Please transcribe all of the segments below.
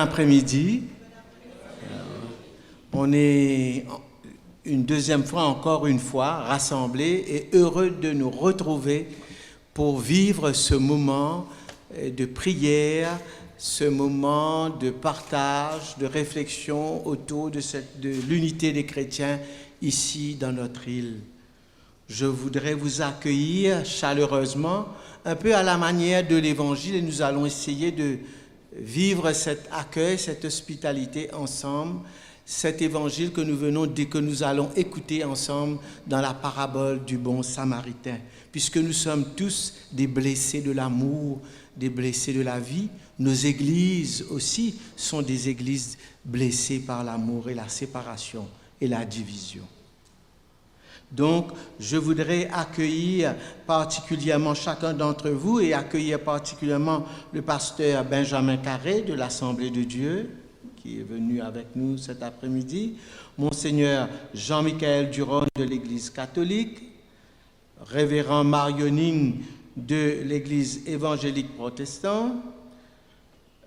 après-midi. On est une deuxième fois, encore une fois, rassemblés et heureux de nous retrouver pour vivre ce moment de prière, ce moment de partage, de réflexion autour de l'unité des chrétiens ici dans notre île. Je voudrais vous accueillir chaleureusement, un peu à la manière de l'Évangile, et nous allons essayer de vivre cet accueil, cette hospitalité ensemble, cet Évangile que nous allons écouter ensemble dans la parabole du bon Samaritain, puisque nous sommes tous des blessés de l'amour, des blessés de la vie. Nos églises aussi sont des églises blessées par l'amour et la séparation et la division. Donc, je voudrais accueillir particulièrement chacun d'entre vous et accueillir particulièrement le pasteur Benjamin Carré de l'Assemblée de Dieu, qui est venu avec nous cet après-midi, Monseigneur Jean-Michel Duron de l'Église catholique, Révérend Marioning de l'Église évangélique protestante,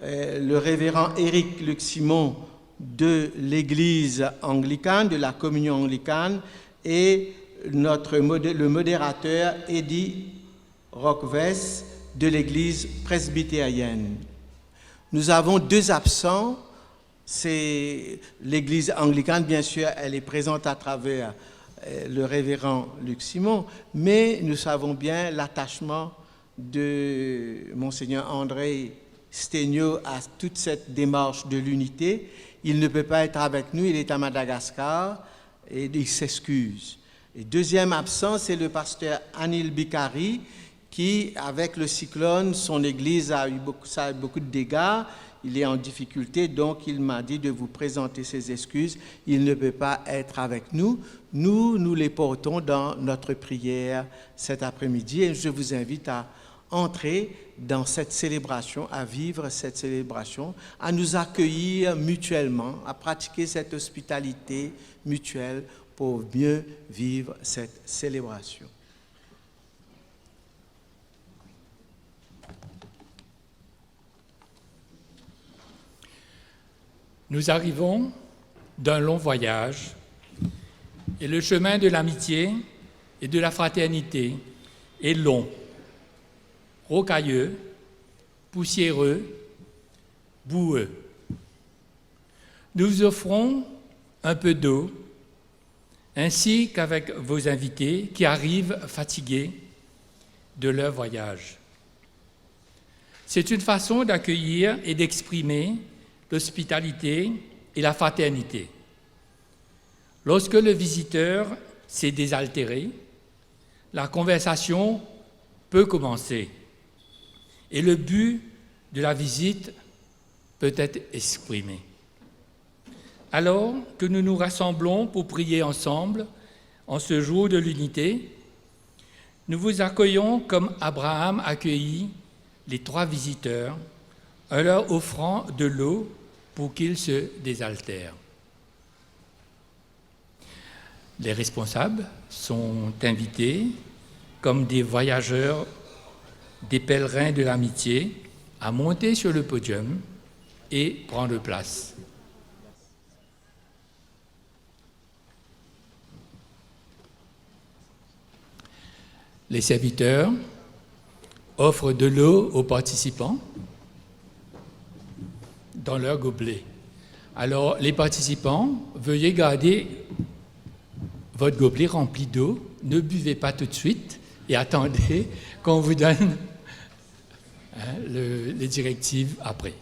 le Révérend Éric Luc-Simon de l'Église anglicane, de la communion anglicane, et le modérateur Eddie Roquevès de l'Église presbytérienne. Nous avons deux absents. C'est l'Église anglicane, bien sûr, elle est présente à travers le révérend Luc Simon, mais nous savons bien l'attachement de Monseigneur André Stegno à toute cette démarche de l'unité. Il ne peut pas être avec nous, il est à Madagascar et il s'excuse. Et deuxième absent, c'est le pasteur Anil Bikari qui, avec le cyclone, son église a eu beaucoup de dégâts. Il est en difficulté, donc il m'a dit de vous présenter ses excuses. Il ne peut pas être avec nous. Nous les portons dans notre prière cet après-midi et je vous invite à entrer dans cette célébration, à vivre cette célébration, à nous accueillir mutuellement, à pratiquer cette hospitalité mutuelle pour mieux vivre cette célébration. Nous arrivons d'un long voyage et le chemin de l'amitié et de la fraternité est long, rocailleux, poussiéreux, boueux. Nous vous offrons un peu d'eau, ainsi qu'avec vos invités qui arrivent fatigués de leur voyage. C'est une façon d'accueillir et d'exprimer l'hospitalité et la fraternité. Lorsque le visiteur s'est désaltéré, la conversation peut commencer et le but de la visite peut être exprimé. Alors que nous nous rassemblons pour prier ensemble en ce jour de l'unité, nous vous accueillons comme Abraham accueillit les trois visiteurs en leur offrant de l'eau pour qu'ils se désaltèrent. Les responsables sont invités comme des voyageurs, des pèlerins de l'amitié, à monter sur le podium et prendre place. Les serviteurs offrent de l'eau aux participants dans leur gobelet. Alors, les participants, veuillez garder votre gobelet rempli d'eau, ne buvez pas tout de suite et attendez qu'on vous donne les directives après.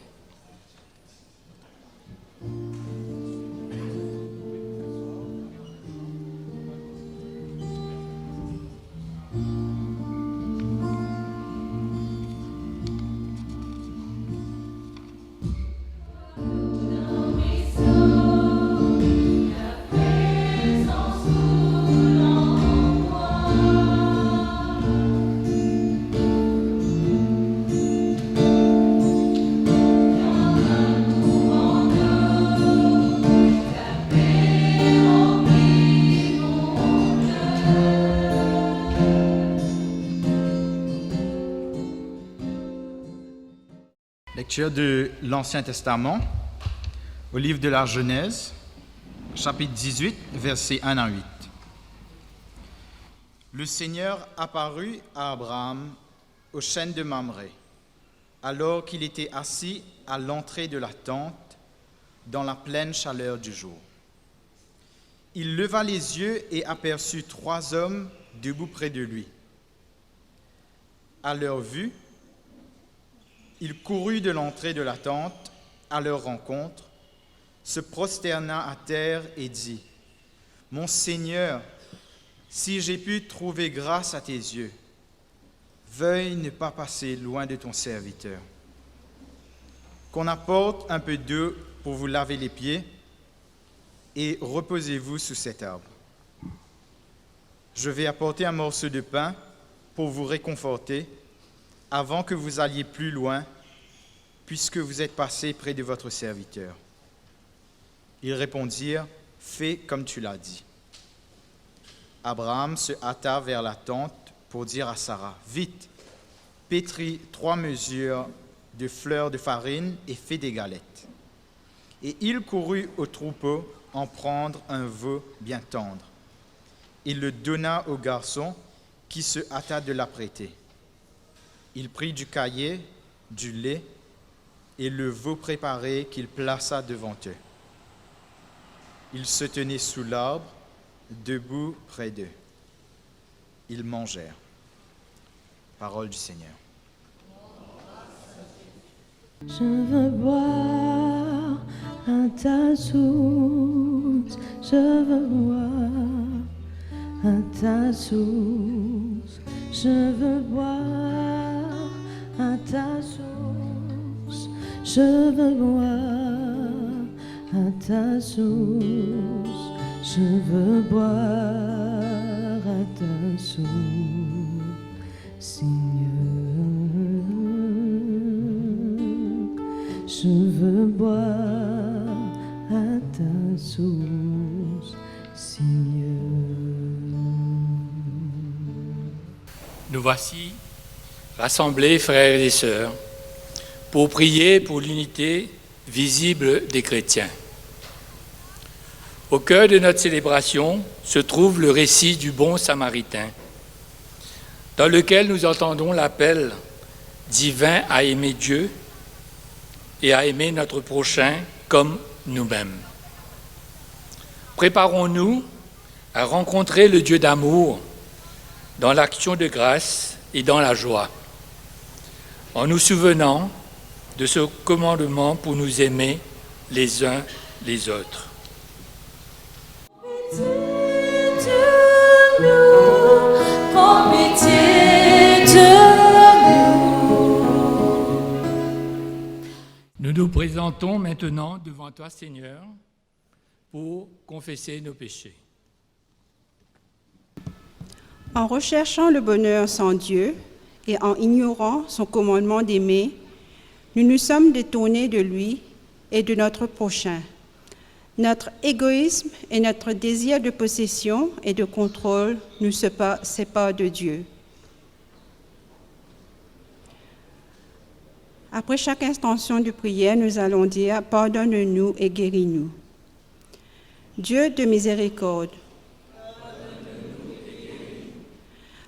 Lecture de l'Ancien Testament, au livre de la Genèse, chapitre 18, versets 1 à 8. Le Seigneur apparut à Abraham au chêne de Mamré, alors qu'il était assis à l'entrée de la tente dans la pleine chaleur du jour. Il leva les yeux et aperçut 3 hommes debout près de lui. À leur vue, il courut de l'entrée de la tente à leur rencontre, se prosterna à terre et dit : « Mon Seigneur, si j'ai pu trouver grâce à tes yeux, veuille ne pas passer loin de ton serviteur. Qu'on apporte un peu d'eau pour vous laver les pieds et reposez-vous sous cet arbre. Je vais apporter un morceau de pain pour vous réconforter avant que vous alliez plus loin, puisque vous êtes passé près de votre serviteur. » Ils répondirent : « Fais comme tu l'as dit. » Abraham se hâta vers la tente pour dire à Sarah : « Vite, pétris 3 mesures de fleurs de farine et fais des galettes. » Et il courut au troupeau en prendre un veau bien tendre. Il le donna au garçon qui se hâta de l'apprêter. Il prit du caillé, du lait et le veau préparé qu'il plaça devant eux. Ils se tenaient sous l'arbre, debout près d'eux. Ils mangèrent. Parole du Seigneur. Je veux boire à ta source, je veux boire à ta source, je veux boire à ta source, je veux boire à ta source, je veux boire à ta source, Seigneur. Je veux boire à ta source, Seigneur. Nous voici rassemblés, frères et sœurs, pour prier pour l'unité visible des chrétiens. Au cœur de notre célébration se trouve le récit du bon Samaritain, dans lequel nous entendons l'appel divin à aimer Dieu et à aimer notre prochain comme nous-mêmes. Préparons-nous à rencontrer le Dieu d'amour dans l'action de grâce et dans la joie, en nous souvenant de ce commandement pour nous aimer les uns les autres. Nous nous présentons maintenant devant toi, Seigneur, pour confesser nos péchés. En recherchant le bonheur sans Dieu et en ignorant son commandement d'aimer, nous nous sommes détournés de lui et de notre prochain. Notre égoïsme et notre désir de possession et de contrôle nous séparent de Dieu. Après chaque intention de prière, nous allons dire « Pardonne-nous et guéris-nous ». Dieu de miséricorde,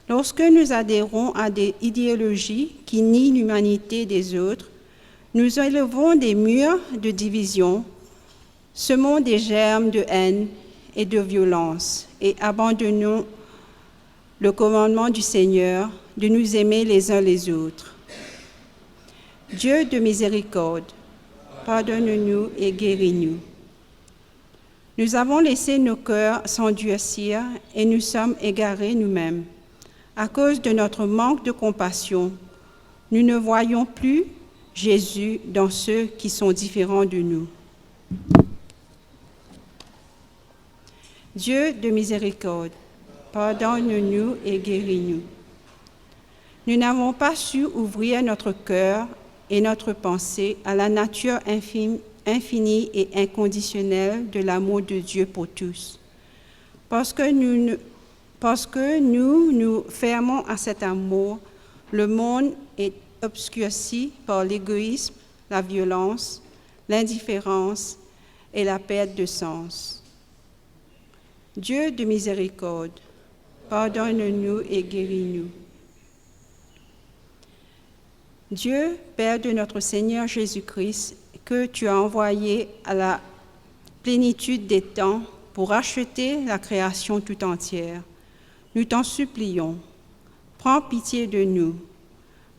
lorsque nous adhérons à des idéologies qui nient l'humanité des autres, nous élevons des murs de division, semons des germes de haine et de violence et abandonnons le commandement du Seigneur de nous aimer les uns les autres. Dieu de miséricorde, pardonne-nous et guéris-nous. Nous avons laissé nos cœurs s'endurcir et nous sommes égarés nous-mêmes. À cause de notre manque de compassion, nous ne voyons plus Jésus dans ceux qui sont différents de nous. Dieu de miséricorde, pardonne-nous et guéris-nous. Nous n'avons pas su ouvrir notre cœur et notre pensée à la nature infinie et inconditionnelle de l'amour de Dieu pour tous. Parce que nous nous fermons à cet amour, le monde est obscurci par l'égoïsme, la violence, l'indifférence, et la perte de sens. Dieu de miséricorde, pardonne-nous et guéris-nous. Dieu, Père de notre Seigneur Jésus-Christ, que tu as envoyé à la plénitude des temps pour racheter la création tout entière, nous t'en supplions, prends pitié de nous,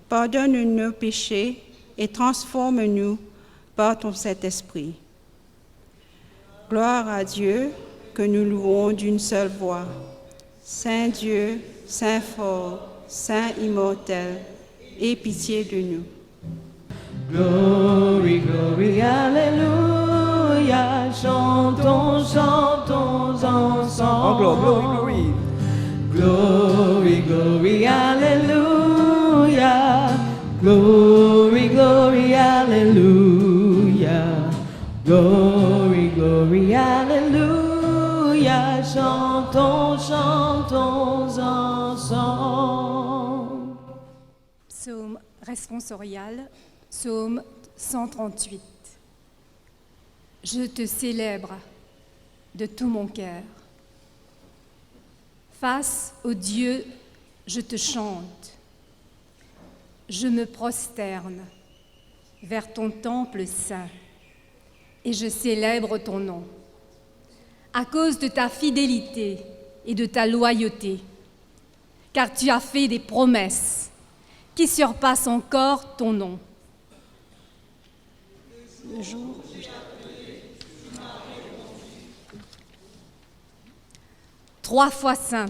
pardonne nos péchés et transforme-nous par ton Saint-Esprit. Gloire à Dieu, que nous louons d'une seule voix. Saint Dieu, Saint fort, Saint immortel, aie pitié de nous. Glory, glory, alléluia. Chantons, chantons ensemble. Glory. Glory, glory, alléluia. Glory, glory, alléluia. Glory, glory, alléluia. Chantons, chantons ensemble. Psaume responsorial, psaume 138. Je te célèbre de tout mon cœur. Face au Dieu, je te chante. Je me prosterne vers ton temple saint et je célèbre ton nom. À cause de ta fidélité et de ta loyauté, car tu as fait des promesses qui surpassent encore ton nom. Le jour où Trois fois saint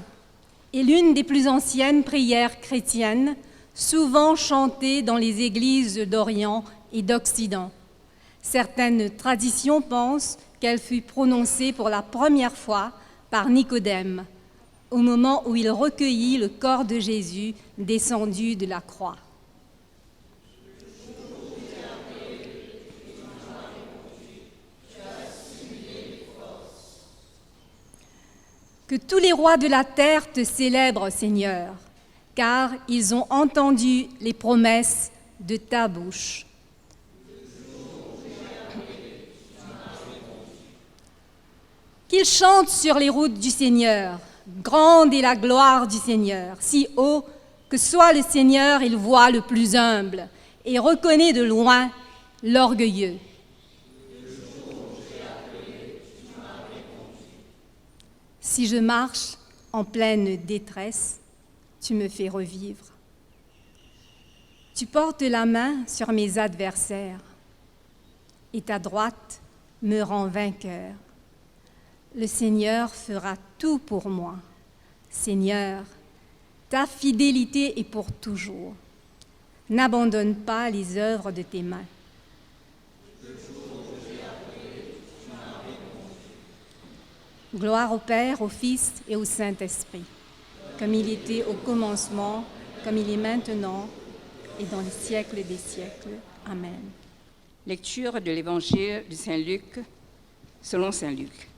est l'une des plus anciennes prières chrétiennes, souvent chantée dans les églises d'Orient et d'Occident. Certaines traditions pensent qu'elle fut prononcée pour la première fois par Nicodème, au moment où il recueillit le corps de Jésus descendu de la croix. Que tous les rois de la terre te célèbrent, Seigneur, car ils ont entendu les promesses de ta bouche. Qu'ils chantent sur les routes du Seigneur. Grande est la gloire du Seigneur, si haut que soit le Seigneur, il voit le plus humble et reconnaît de loin l'orgueilleux. Si je marche en pleine détresse, tu me fais revivre. Tu portes la main sur mes adversaires et ta droite me rend vainqueur. Le Seigneur fera tout pour moi. Seigneur, ta fidélité est pour toujours. N'abandonne pas les œuvres de tes mains. Gloire au Père, au Fils et au Saint-Esprit, comme il était au commencement, comme il est maintenant et dans les siècles des siècles. Amen. Lecture de l'Évangile de Saint Luc, selon Saint Luc.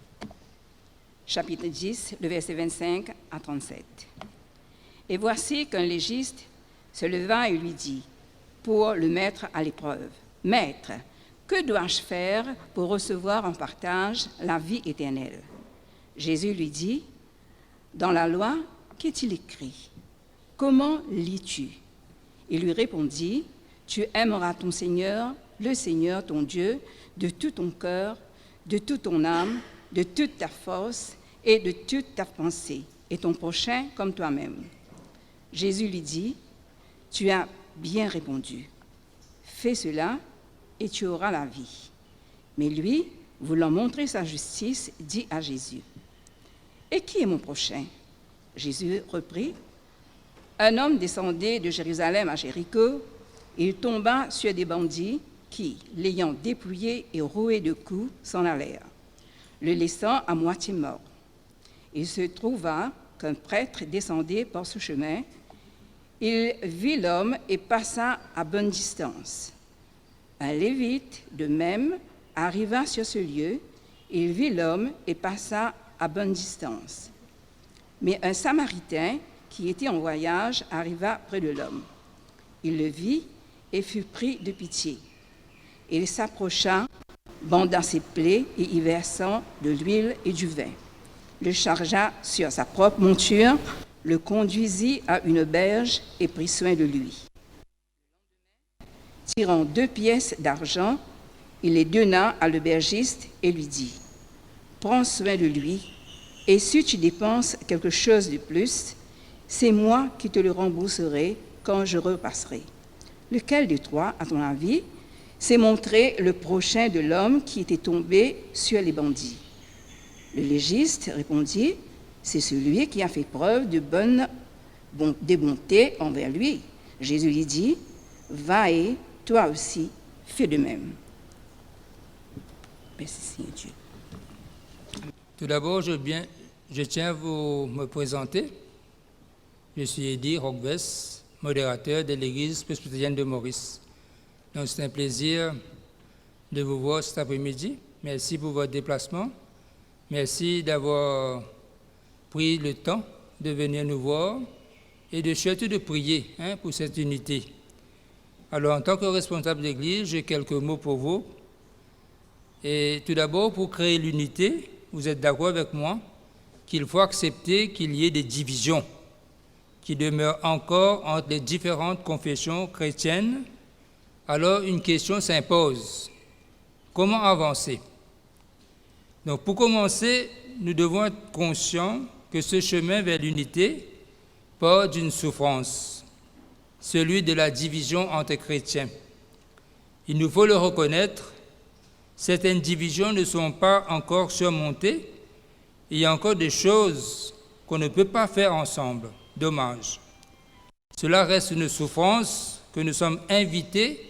Chapitre 10, le verset 25 à 37. Et voici qu'un légiste se leva et lui dit, pour le mettre à l'épreuve, « Maître, que dois-je faire pour recevoir en partage la vie éternelle ?» Jésus lui dit, « Dans la loi, qu'est-il écrit? Comment lis-tu » Il lui répondit, « Tu aimeras ton Seigneur, le Seigneur ton Dieu, de tout ton cœur, de toute ton âme, de toute ta force et de toute ta pensée, et ton prochain comme toi-même. » Jésus lui dit, « Tu as bien répondu. Fais cela et tu auras la vie. » Mais lui, voulant montrer sa justice, dit à Jésus, « Et qui est mon prochain ?» Jésus reprit, « Un homme descendait de Jérusalem à Jéricho, il tomba sur des bandits qui, l'ayant dépouillé et roué de coups, s'en allèrent, le laissant à moitié mort. Il se trouva qu'un prêtre descendait par ce chemin. Il vit l'homme et passa à bonne distance. Un lévite, de même, arriva sur ce lieu. Il vit l'homme et passa à bonne distance. Mais un Samaritain, qui était en voyage, arriva près de l'homme. Il le vit et fut pris de pitié. Il s'approcha, bandant ses plaies et y versant de l'huile et du vin. Le chargea sur sa propre monture, le conduisit à une berge et prit soin de lui. Tirant 2 pièces d'argent, il les donna à l'aubergiste et lui dit « Prends soin de lui, et si tu dépenses quelque chose de plus, c'est moi qui te le rembourserai quand je repasserai. Lequel de toi, à ton avis, s'est montré le prochain de l'homme qui était tombé sur les bandits ?» Le légiste répondit « C'est celui qui a fait preuve de bonté envers lui. » Jésus lui dit « Va et toi aussi, fais de même. » Merci Seigneur Dieu. Tout d'abord, je tiens à me présenter. Je suis Eddy Roquevest, modérateur de l'Église presbytérienne de Maurice. Donc, c'est un plaisir de vous voir cet après-midi. Merci pour votre déplacement. Merci d'avoir pris le temps de venir nous voir et surtout de prier pour cette unité. Alors, en tant que responsable d'Église, j'ai quelques mots pour vous. Et tout d'abord, pour créer l'unité, vous êtes d'accord avec moi qu'il faut accepter qu'il y ait des divisions qui demeurent encore entre les différentes confessions chrétiennes. Alors, une question s'impose. Comment avancer? Donc, pour commencer, nous devons être conscients que ce chemin vers l'unité part d'une souffrance, celui de la division entre chrétiens. Il nous faut le reconnaître, certaines divisions ne sont pas encore surmontées, il y a encore des choses qu'on ne peut pas faire ensemble. Dommage. Cela reste une souffrance que nous sommes invités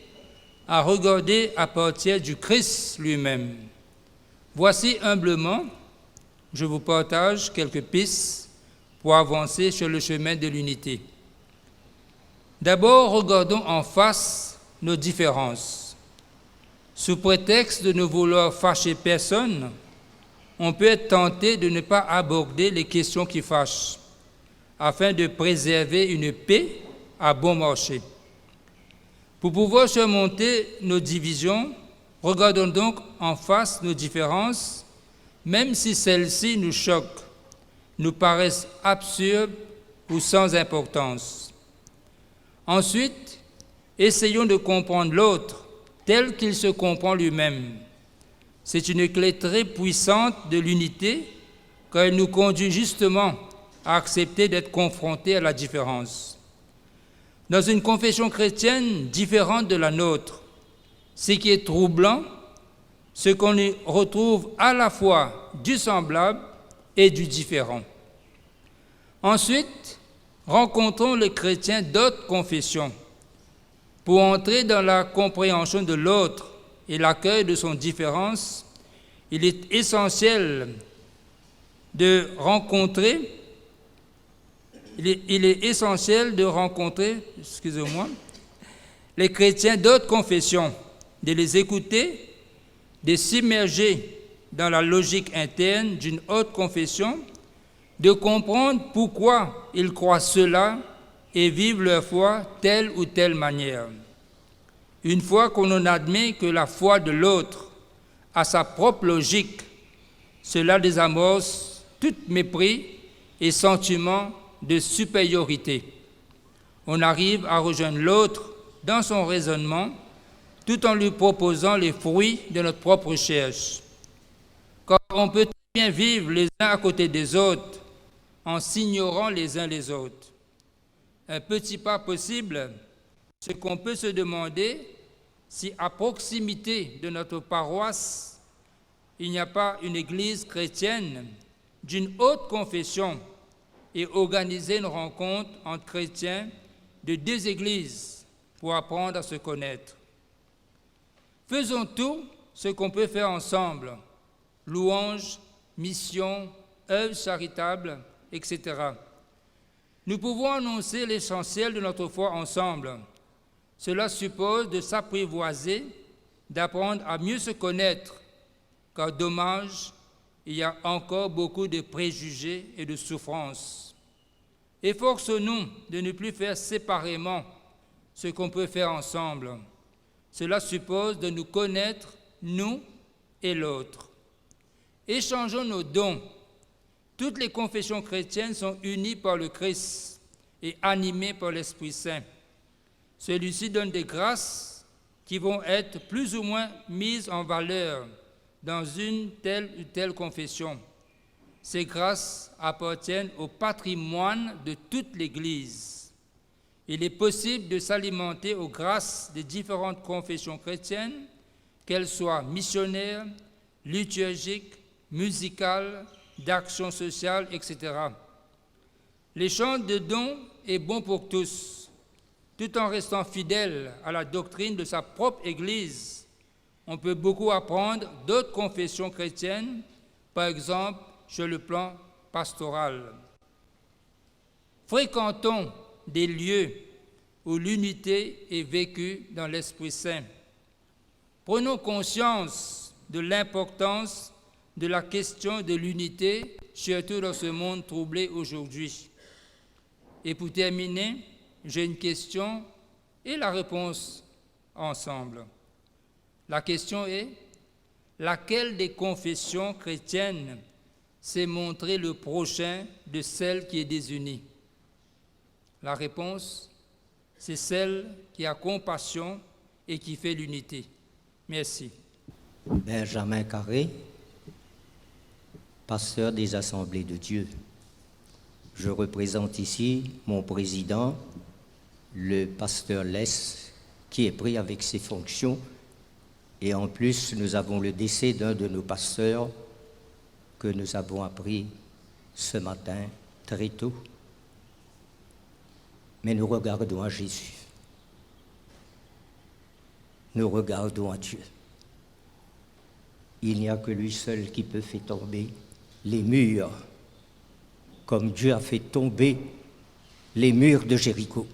à regarder à partir du Christ lui-même. Voici humblement, je vous partage quelques pistes pour avancer sur le chemin de l'unité. D'abord, regardons en face nos différences. Sous prétexte de ne vouloir fâcher personne, on peut être tenté de ne pas aborder les questions qui fâchent, afin de préserver une paix à bon marché. Pour pouvoir surmonter nos divisions, regardons donc en face nos différences, même si celles-ci nous choquent, nous paraissent absurdes ou sans importance. Ensuite, essayons de comprendre l'autre tel qu'il se comprend lui-même. C'est une clé très puissante de l'unité, car elle nous conduit justement à accepter d'être confrontés à la différence. Dans une confession chrétienne différente de la nôtre, ce qui est troublant, c'est qu'on y retrouve à la fois du semblable et du différent. Ensuite, rencontrons les chrétiens d'autres confessions. Pour entrer dans la compréhension de l'autre et l'accueil de son différence, il est essentiel de rencontrer les chrétiens d'autres confessions, de les écouter, de s'immerger dans la logique interne d'une autre confession, de comprendre pourquoi ils croient cela et vivent leur foi telle ou telle manière. Une fois qu'on en admet que la foi de l'autre a sa propre logique, cela désamorce tout mépris et sentiment de supériorité. On arrive à rejoindre l'autre dans son raisonnement tout en lui proposant les fruits de notre propre recherche. Car on peut très bien vivre les uns à côté des autres en s'ignorant les uns les autres. Un petit pas possible, c'est qu'on peut se demander si à proximité de notre paroisse, il n'y a pas une église chrétienne d'une haute confession et organiser une rencontre entre chrétiens de 2 églises pour apprendre à se connaître. Faisons tout ce qu'on peut faire ensemble, louanges, missions, œuvres charitables, etc. Nous pouvons annoncer l'essentiel de notre foi ensemble. Cela suppose de s'apprivoiser, d'apprendre à mieux se connaître, car dommage, il y a encore beaucoup de préjugés et de souffrances. Efforçons-nous de ne plus faire séparément ce qu'on peut faire ensemble. Cela suppose de nous connaître, nous, et l'autre. Échangeons nos dons. Toutes les confessions chrétiennes sont unies par le Christ et animées par l'Esprit Saint. Celui-ci donne des grâces qui vont être plus ou moins mises en valeur dans une telle ou telle confession. Ces grâces appartiennent au patrimoine de toute l'Église. Il est possible de s'alimenter aux grâces des différentes confessions chrétiennes, qu'elles soient missionnaires, liturgiques, musicales, d'action sociale, etc. L'échange de dons est bon pour tous. Tout en restant fidèle à la doctrine de sa propre Église, on peut beaucoup apprendre d'autres confessions chrétiennes, par exemple sur le plan pastoral. Fréquentons des lieux où l'unité est vécue dans l'Esprit Saint. Prenons conscience de l'importance de la question de l'unité, surtout dans ce monde troublé aujourd'hui. Et pour terminer, j'ai une question et la réponse ensemble. La question est, laquelle des confessions chrétiennes s'est montré le prochain de celle qui est désunie? La réponse, c'est celle qui a compassion et qui fait l'unité. Merci. Benjamin Carré, pasteur des Assemblées de Dieu. Je représente ici mon président, le pasteur Less, qui est pris avec ses fonctions. Et en plus, nous avons le décès d'un de nos pasteurs que nous avons appris ce matin très tôt. Mais nous regardons à Jésus. Nous regardons à Dieu. Il n'y a que lui seul qui peut faire tomber les murs, comme Dieu a fait tomber les murs de Jéricho,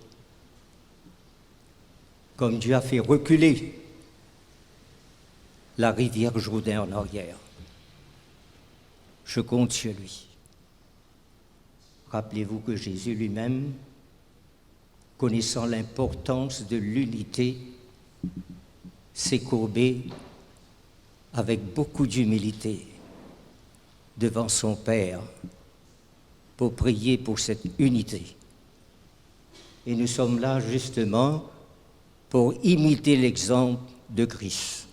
comme Dieu a fait reculer la rivière Jourdain en arrière. Je compte sur lui. Rappelez-vous que Jésus lui-même, connaissant l'importance de l'unité, s'est courbé avec beaucoup d'humilité devant son Père pour prier pour cette unité. Et nous sommes là justement pour imiter l'exemple de Christ.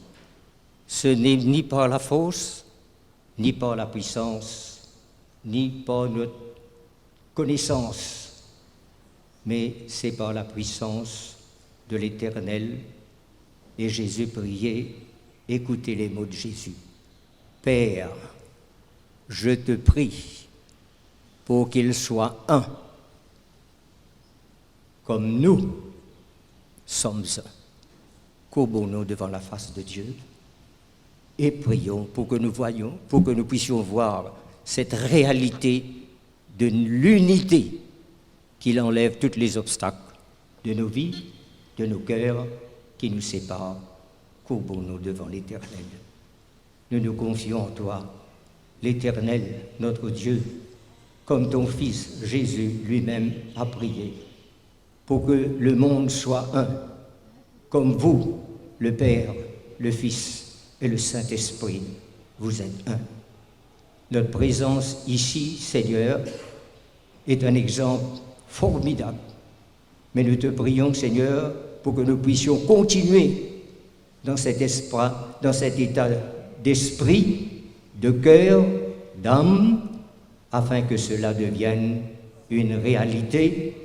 Ce n'est ni par la force, ni par la puissance, ni par notre connaissance, mais c'est par la puissance de l'Éternel. Et Jésus priait, écoutez les mots de Jésus. Père, je te prie pour qu'il soit un, comme nous sommes un. Courbons-nous devant la face de Dieu et prions pour que nous voyions, pour que nous puissions voir cette réalité de l'unité qu'il enlève tous les obstacles de nos vies, de nos cœurs qui nous séparent. Courbons-nous devant l'Éternel. Nous nous confions en toi, l'Éternel, notre Dieu, comme ton Fils Jésus lui-même a prié, pour que le monde soit un, comme vous, le Père, le Fils et le Saint-Esprit, vous êtes un. Notre présence ici, Seigneur, est un exemple formidable. Mais nous te prions, Seigneur, pour que nous puissions continuer dans cet état d'esprit, de cœur, d'âme, afin que cela devienne une réalité,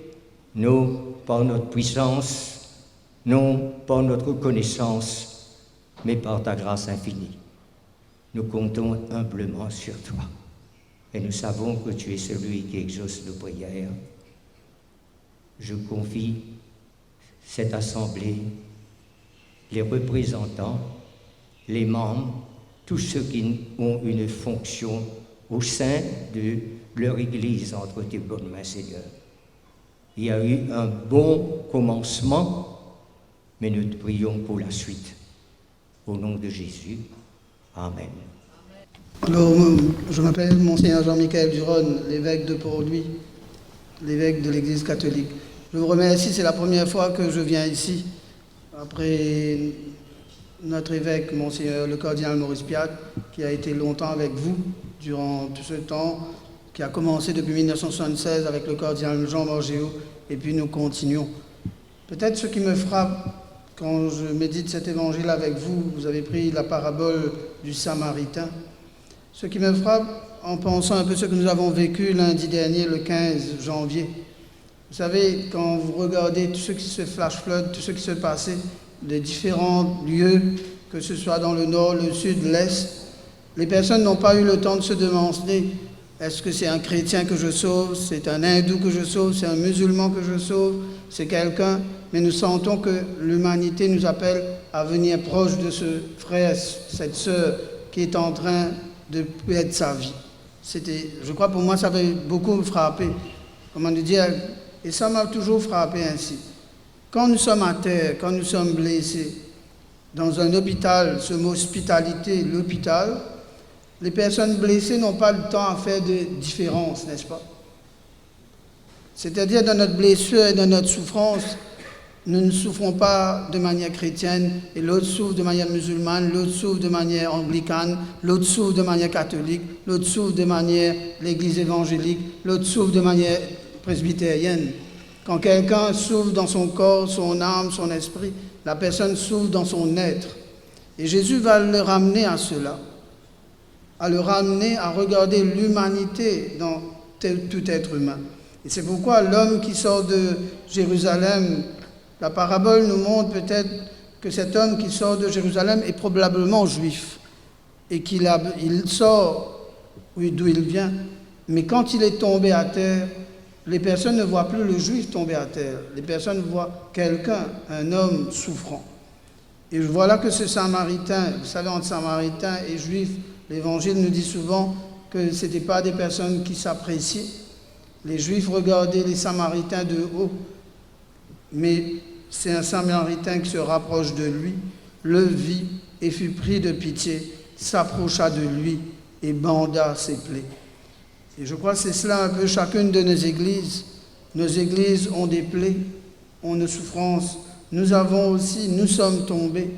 non par notre puissance, non par notre connaissance, mais par ta grâce infinie. Nous comptons humblement sur toi et nous savons que tu es celui qui exauce nos prières. Je confie cette assemblée, les représentants, les membres, tous ceux qui ont une fonction au sein de leur Église entre tes bonnes mains, Seigneur. Il y a eu un bon commencement, mais nous te prions pour la suite. Au nom de Jésus, Amen. Alors, je m'appelle Monseigneur Jean-Michel Duron, l'évêque de Port-Louis, l'évêque de l'Église catholique. Je vous remercie, c'est la première fois que je viens ici, après notre évêque, Monseigneur le cardinal Maurice Piat, qui a été longtemps avec vous durant tout ce temps, qui a commencé depuis 1976 avec le cardinal Jean Morgéo, et puis nous continuons. Peut-être ce qui me frappe quand je médite cet évangile avec vous, vous avez pris la parabole du Samaritain. Ce qui me frappe en pensant un peu ce que nous avons vécu lundi dernier, le 15 janvier. Vous savez, quand vous regardez tout ce qui se flash-flood, tout ce qui se passait, les différents lieux, que ce soit dans le nord, le sud, l'est, les personnes n'ont pas eu le temps de se demander est-ce que c'est un chrétien que je sauve, c'est un hindou que je sauve, c'est un musulman que je sauve, c'est quelqu'un. Mais nous sentons que l'humanité nous appelle à venir proche de ce frère, cette sœur qui est en train de perdre sa vie. Je crois pour moi, ça avait beaucoup frappé. Comment dire, et ça m'a toujours frappé ainsi. Quand nous sommes à terre, quand nous sommes blessés, dans un hôpital, ce mot hospitalité, l'hôpital, les personnes blessées n'ont pas le temps à faire de différence, n'est-ce pas? C'est-à-dire, dans notre blessure et dans notre souffrance, nous ne souffrons pas de manière chrétienne, et l'autre souffre de manière musulmane, l'autre souffre de manière anglicane, l'autre souffre de manière catholique, l'autre souffre de manière l'église évangélique, l'autre souffre de manière presbytérienne. Quand quelqu'un souffre dans son corps, son âme, son esprit, la personne souffre dans son être. Et Jésus va le ramener à cela, à le ramener à regarder l'humanité dans tout être humain. Et c'est pourquoi l'homme qui sort de Jérusalem, la parabole nous montre peut-être que cet homme qui sort de Jérusalem est probablement juif et qu'il sort d'où il vient. Mais quand il est tombé à terre, les personnes ne voient plus le juif tomber à terre. Les personnes voient quelqu'un, un homme souffrant. Et voilà que ce Samaritain, vous savez, entre Samaritain et juif, l'Évangile nous dit souvent que ce n'étaient pas des personnes qui s'appréciaient. Les Juifs regardaient les Samaritains de haut, mais c'est un Samaritain qui se rapproche de lui, le vit et fut pris de pitié, s'approcha de lui et banda ses plaies. Et je crois que c'est cela un peu chacune de nos églises. Nos églises ont des plaies, ont nos souffrances. Nous avons aussi, nous sommes tombés,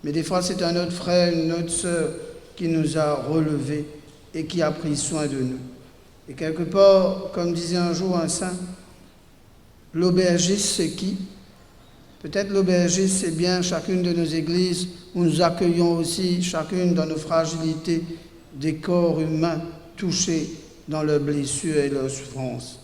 mais des fois c'est un autre frère, une autre sœur qui nous a relevés et qui a pris soin de nous. Et quelque part, comme disait un jour un saint, l'aubergiste c'est qui? Peut-être l'aubergiste c'est bien chacune de nos églises où nous accueillons aussi chacune dans nos fragilités des corps humains touchés dans leurs blessures et leurs souffrances.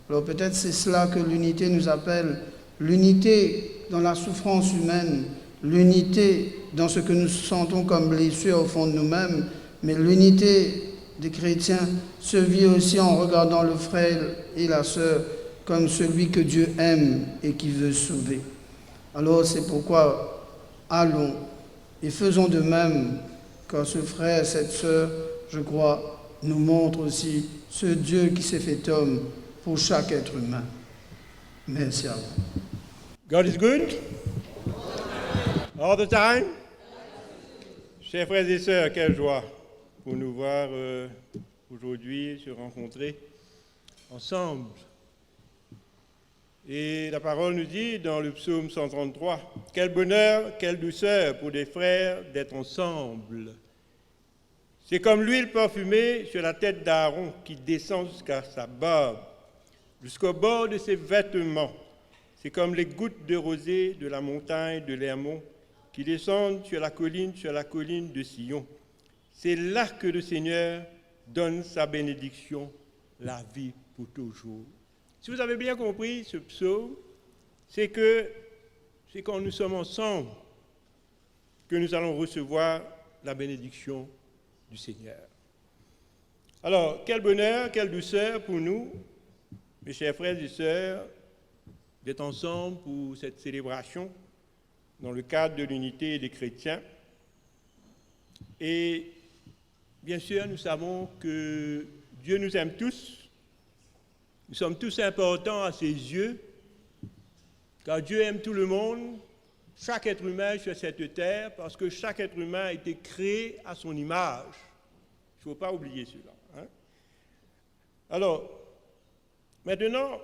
Alors peut-être c'est cela que l'unité nous appelle, l'unité dans la souffrance humaine, l'unité dans ce que nous sentons comme blessure au fond de nous-mêmes, mais l'unité des chrétiens se vit aussi en regardant le frère et la sœur comme celui que Dieu aime et qui veut sauver. Alors c'est pourquoi allons et faisons de même, car ce frère, cette sœur, je crois, nous montre aussi ce Dieu qui s'est fait homme pour chaque être humain. Merci à vous. God is good. All the time. Chers frères et sœurs, quelle joie pour nous voir aujourd'hui se rencontrer ensemble. Et la parole nous dit dans le psaume 133, « Quel bonheur, quelle douceur pour des frères d'être ensemble. C'est comme l'huile parfumée sur la tête d'Aaron qui descend jusqu'à sa barbe, jusqu'au bord de ses vêtements. C'est comme les gouttes de rosée de la montagne de l'Hermon qui descendent sur la colline de Sion. C'est là que le Seigneur donne sa bénédiction, la vie pour toujours. » Si vous avez bien compris ce psaume, c'est quand nous sommes ensemble que nous allons recevoir la bénédiction du Seigneur. Alors, quel bonheur, quelle douceur pour nous, mes chers frères et sœurs, d'être ensemble pour cette célébration dans le cadre de l'unité des chrétiens. Et bien sûr, nous savons que Dieu nous aime tous. Nous sommes tous importants à ses yeux, car Dieu aime tout le monde, chaque être humain sur cette terre, parce que chaque être humain a été créé à son image. Il ne faut pas oublier cela. Hein? Alors, maintenant,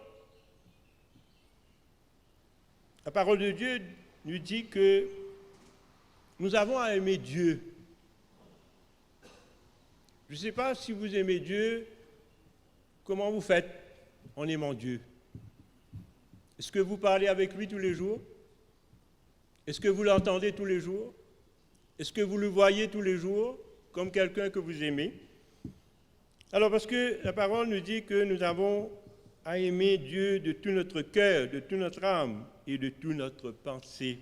la parole de Dieu nous dit que nous avons à aimer Dieu. Je ne sais pas si vous aimez Dieu, comment vous faites en aimant Dieu. Est-ce que vous parlez avec lui tous les jours? Est-ce que vous l'entendez tous les jours? Est-ce que vous le voyez tous les jours comme quelqu'un que vous aimez? Alors, parce que la parole nous dit que nous avons à aimer Dieu de tout notre cœur, de toute notre âme et de toute notre pensée.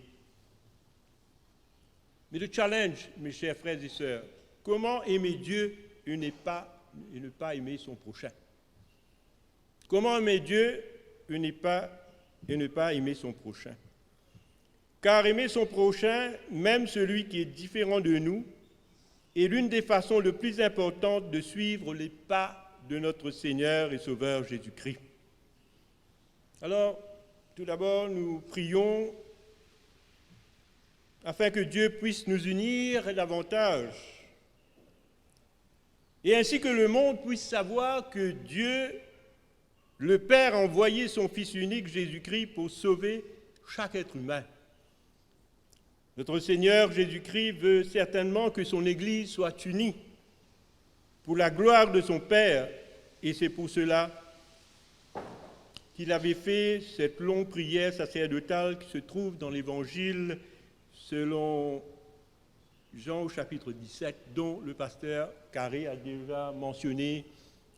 Mais le challenge, mes chers frères et sœurs, comment aimer Dieu et ne pas aimer son prochain? Comment aimer Dieu et ne pas aimer son prochain? Car aimer son prochain, même celui qui est différent de nous, est l'une des façons les plus importantes de suivre les pas de notre Seigneur et Sauveur Jésus-Christ. Alors, tout d'abord, nous prions afin que Dieu puisse nous unir davantage et ainsi que le monde puisse savoir que Dieu, le Père, a envoyé son Fils unique, Jésus-Christ, pour sauver chaque être humain. Notre Seigneur Jésus-Christ veut certainement que son Église soit unie pour la gloire de son Père, et c'est pour cela qu'il avait fait cette longue prière sacerdotale qui se trouve dans l'Évangile selon Jean au chapitre 17, dont le pasteur Carré a déjà mentionné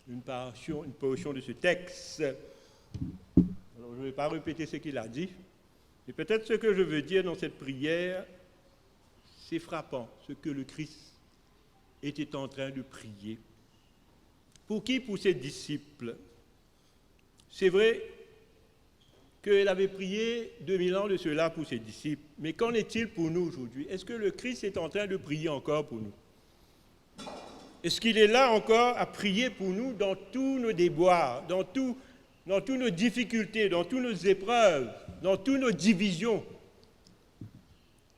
une portion de ce texte. Alors, je ne vais pas répéter ce qu'il a dit, mais peut-être ce que je veux dire dans cette prière, c'est frappant, ce que le Christ était en train de prier. Pour qui? Pour ses disciples. C'est vrai qu'il avait prié 2000 ans de cela pour ses disciples, mais qu'en est-il pour nous aujourd'hui? Est-ce que le Christ est en train de prier encore pour nous? Est-ce qu'il est là encore à prier pour nous dans tous nos déboires, dans toutes nos difficultés, dans toutes nos épreuves, dans toutes nos divisions?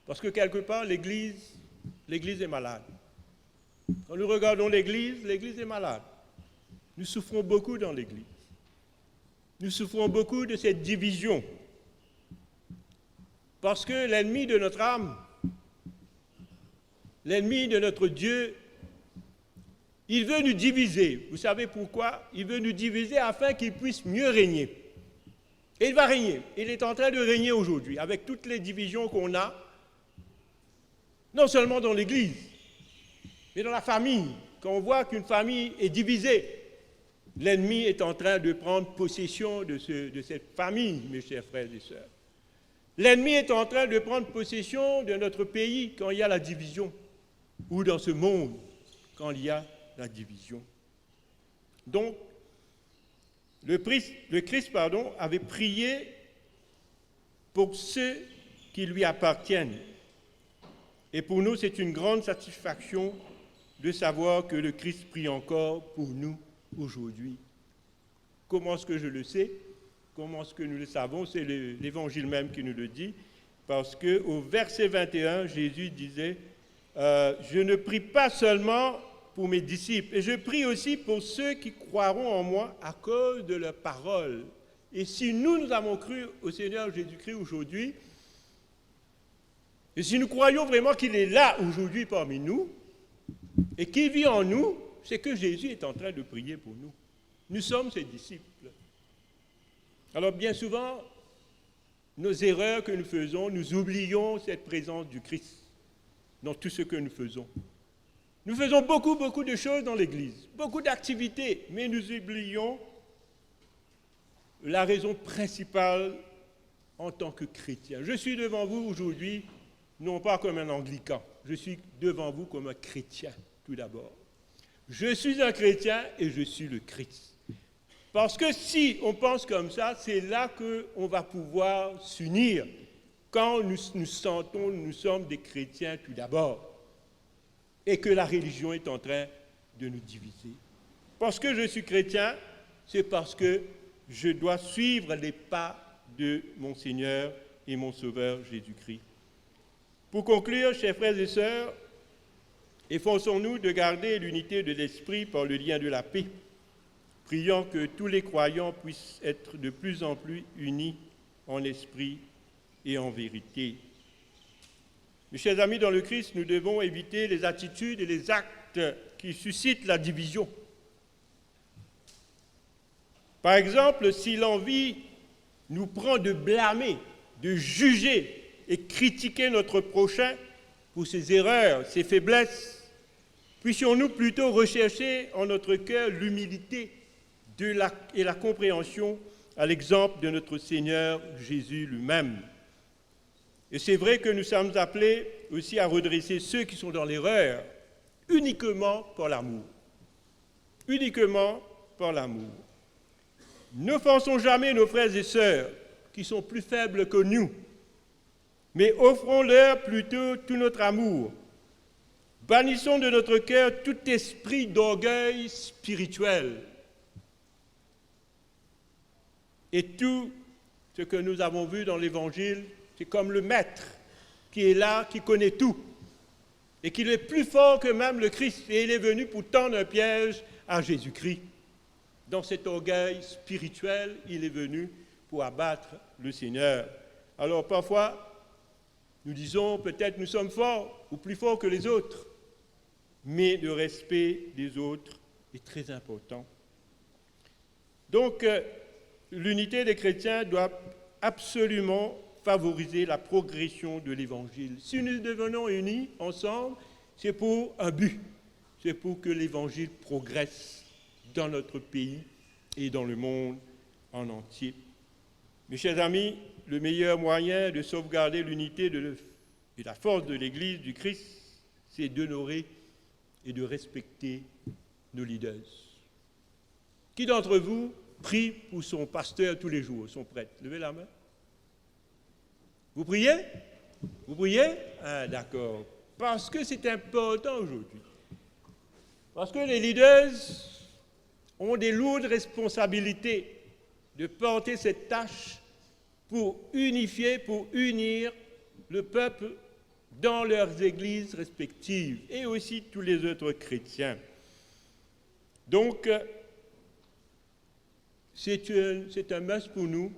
Parce que quelque part, l'Église est malade. Quand nous regardons l'Église est malade. Nous souffrons beaucoup dans l'Église. Nous souffrons beaucoup de cette division. Parce que l'ennemi de notre âme, l'ennemi de notre Dieu, il veut nous diviser. Vous savez pourquoi? Il veut nous diviser afin qu'il puisse mieux régner. Et il va régner. Il est en train de régner aujourd'hui, avec toutes les divisions qu'on a, non seulement dans l'Église, mais dans la famille. Quand on voit qu'une famille est divisée, l'ennemi est en train de prendre possession de cette famille, mes chers frères et sœurs. L'ennemi est en train de prendre possession de notre pays quand il y a la division, ou dans ce monde quand il y a la division. Donc, le Christ avait prié pour ceux qui lui appartiennent. Et pour nous, c'est une grande satisfaction de savoir que le Christ prie encore pour nous aujourd'hui. Comment est-ce que je le sais? Comment est-ce que nous le savons? C'est l'Évangile même qui nous le dit, parce qu'au verset 21, Jésus disait « Je ne prie pas seulement pour mes disciples, et je prie aussi pour ceux qui croiront en moi à cause de leur parole. » Et si nous avons cru au Seigneur Jésus-Christ aujourd'hui, et si nous croyons vraiment qu'il est là aujourd'hui parmi nous, et qu'il vit en nous, c'est que Jésus est en train de prier pour nous. Nous sommes ses disciples. Alors bien souvent, nos erreurs que nous faisons, nous oublions cette présence du Christ dans tout ce que nous faisons. Nous faisons beaucoup de choses dans l'Église, beaucoup d'activités, mais nous oublions la raison principale en tant que chrétien. Je suis devant vous aujourd'hui, non pas comme un anglican, je suis devant vous comme un chrétien, tout d'abord. Je suis un chrétien et je suis le Christ. Parce que si on pense comme ça, c'est là qu'on va pouvoir s'unir, quand nous sentons, nous sommes des chrétiens tout d'abord, et que la religion est en train de nous diviser. Parce que je suis chrétien, c'est parce que je dois suivre les pas de mon Seigneur et mon Sauveur Jésus-Christ. Pour conclure, chers frères et sœurs, efforçons-nous de garder l'unité de l'esprit par le lien de la paix, priant que tous les croyants puissent être de plus en plus unis en esprit et en vérité. Mes chers amis, dans le Christ, nous devons éviter les attitudes et les actes qui suscitent la division. Par exemple, si l'envie nous prend de blâmer, de juger et critiquer notre prochain pour ses erreurs, ses faiblesses, puissions-nous plutôt rechercher en notre cœur l'humilité et la compréhension à l'exemple de notre Seigneur Jésus lui-même. Et c'est vrai que nous sommes appelés aussi à redresser ceux qui sont dans l'erreur, uniquement par l'amour. Uniquement par l'amour. N'offensons jamais nos frères et sœurs qui sont plus faibles que nous, mais offrons-leur plutôt tout notre amour. Bannissons de notre cœur tout esprit d'orgueil spirituel. Et tout ce que nous avons vu dans l'Évangile, c'est comme le maître qui est là, qui connaît tout, et qui est plus fort que même le Christ. Et il est venu pour tendre un piège à Jésus-Christ. Dans cet orgueil spirituel, il est venu pour abattre le Seigneur. Alors parfois, nous disons peut-être nous sommes forts ou plus forts que les autres, mais le respect des autres est très important. Donc, l'unité des chrétiens doit absolument favoriser la progression de l'Évangile. Si nous devenons unis ensemble, c'est pour un but, c'est pour que l'Évangile progresse dans notre pays et dans le monde en entier. Mes chers amis, le meilleur moyen de sauvegarder l'unité et la force de l'Église du Christ, c'est d'honorer et de respecter nos leaders. Qui d'entre vous prie pour son pasteur tous les jours, son prêtre? Levez la main. Vous priez? Vous priez? Ah, d'accord. Parce que c'est important aujourd'hui. Parce que les leaders ont des lourdes responsabilités de porter cette tâche pour unifier, pour unir le peuple dans leurs églises respectives et aussi tous les autres chrétiens. Donc, c'est un must pour nous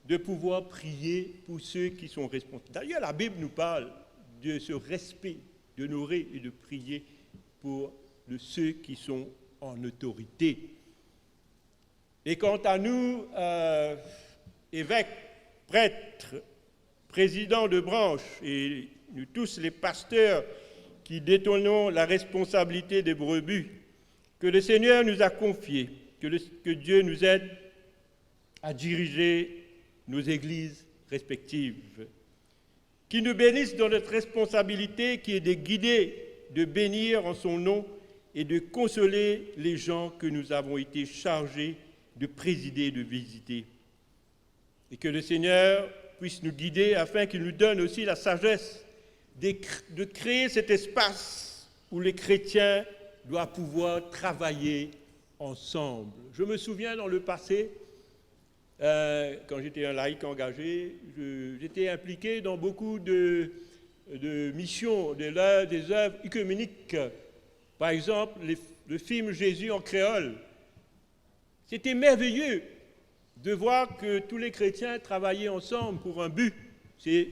de pouvoir prier pour ceux qui sont responsables. D'ailleurs, la Bible nous parle de ce respect, d'honorer et de prier pour ceux qui sont en autorité. Et quant à nous, évêques, prêtres, présidents de branche et nous tous les pasteurs qui détenons la responsabilité des brebis que le Seigneur nous a confiés, que Dieu nous aide à diriger nos églises respectives, qui nous bénisse dans notre responsabilité qui est de guider, de bénir en son nom et de consoler les gens que nous avons été chargés de présider, de visiter. Et que le Seigneur puisse nous guider afin qu'il nous donne aussi la sagesse de créer cet espace où les chrétiens doivent pouvoir travailler ensemble. Je me souviens dans le passé, quand j'étais un laïc engagé, j'étais impliqué dans beaucoup de missions, des œuvres œcuméniques. Par exemple, le film Jésus en créole. C'était merveilleux de voir que tous les chrétiens travaillaient ensemble pour un but, c'est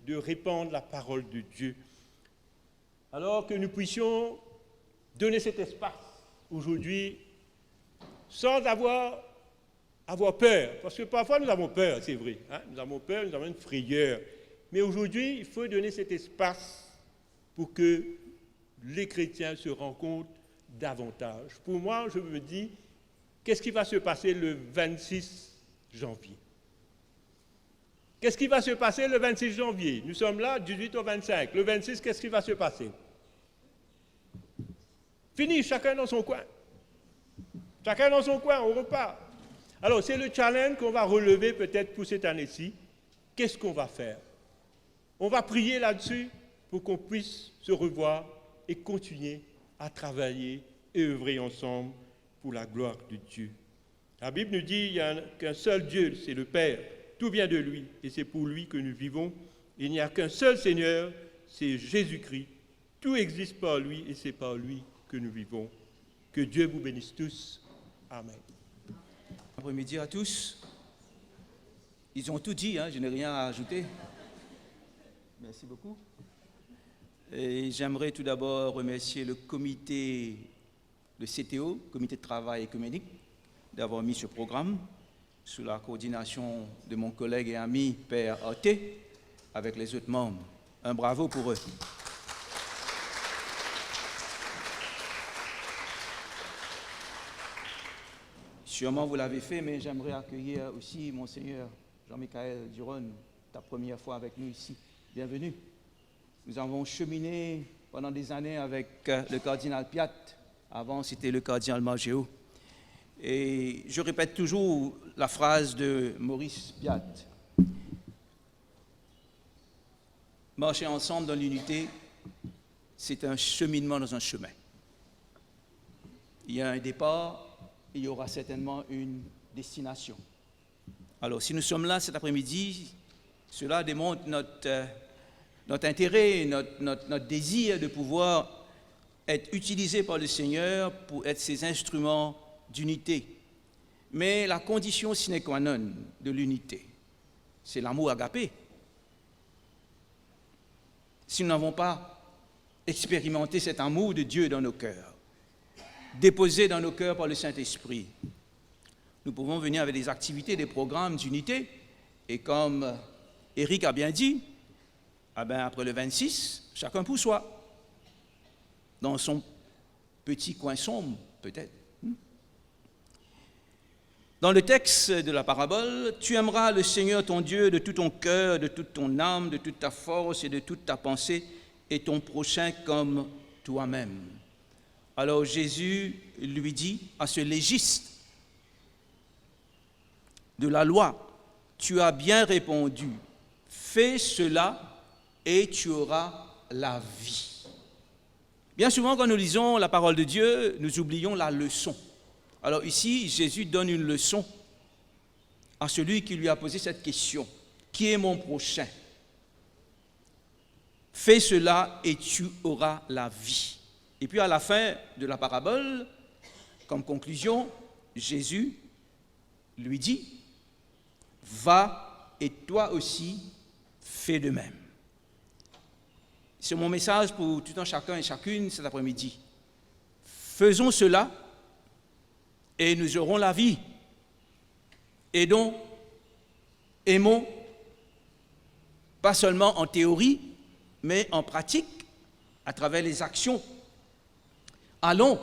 de répandre la parole de Dieu. Alors que nous puissions donner cet espace aujourd'hui sans avoir peur, parce que parfois nous avons peur, c'est vrai, hein? Nous avons peur, nous avons une frayeur. Mais aujourd'hui, il faut donner cet espace pour que les chrétiens se rencontrent davantage. Pour moi, je me dis, qu'est-ce qui va se passer le 26 janvier? Qu'est-ce qui va se passer le 26 janvier? Nous sommes là, 18 au 25. Le 26, qu'est-ce qui va se passer? Fini, chacun dans son coin. Chacun dans son coin, on repart. Alors, c'est le challenge qu'on va relever peut-être pour cette année-ci. Qu'est-ce qu'on va faire? On va prier là-dessus pour qu'on puisse se revoir et continuer à travailler et œuvrer ensemble pour la gloire de Dieu. La Bible nous dit qu'il n'y a qu'un seul Dieu, c'est le Père. Tout vient de lui et c'est pour lui que nous vivons. Il n'y a qu'un seul Seigneur, c'est Jésus-Christ. Tout existe par lui et c'est par lui que nous vivons. Que Dieu vous bénisse tous. Amen. Bon après-midi à tous. Ils ont tout dit, hein, je n'ai rien à ajouter. Merci beaucoup. Et j'aimerais tout d'abord remercier le CTO, Comité de travail écuménique, d'avoir mis ce programme sous la coordination de mon collègue et ami Père Oté, avec les autres membres. Un bravo pour eux. Sûrement vous l'avez fait, mais j'aimerais accueillir aussi Monseigneur Jean-Michel Duron, ta première fois avec nous ici. Bienvenue. Nous avons cheminé pendant des années avec le cardinal Piat. Avant, c'était le cardinal Margéo. Et je répète toujours la phrase de Maurice Piat. Marcher ensemble dans l'unité, c'est un cheminement dans un chemin. Il y a un départ, il y aura certainement une destination. Alors, si nous sommes là cet après-midi, cela démontre notre intérêt, notre désir de pouvoir être utilisé par le Seigneur pour être ses instruments d'unité. Mais la condition sine qua non de l'unité, c'est l'amour agapé. Si nous n'avons pas expérimenté cet amour de Dieu dans nos cœurs, déposé dans nos cœurs par le Saint-Esprit, nous pouvons venir avec des activités, des programmes d'unité, et comme Éric a bien dit, après le 26, chacun pour soi, dans son petit coin sombre, peut-être. Dans le texte de la parabole, tu aimeras le Seigneur ton Dieu de tout ton cœur, de toute ton âme, de toute ta force et de toute ta pensée, et ton prochain comme toi-même. Alors Jésus lui dit à ce légiste de la loi, tu as bien répondu, fais cela et tu auras la vie. Bien souvent, quand nous lisons la parole de Dieu, nous oublions la leçon. Alors ici, Jésus donne une leçon à celui qui lui a posé cette question. Qui est mon prochain? Fais cela et tu auras la vie. Et puis à la fin de la parabole, comme conclusion, Jésus lui dit, va et toi aussi fais de même. C'est mon message pour tout un chacun et chacune cet après-midi. Faisons cela et nous aurons la vie. Aidons, aimons, pas seulement en théorie, mais en pratique, à travers les actions. Allons,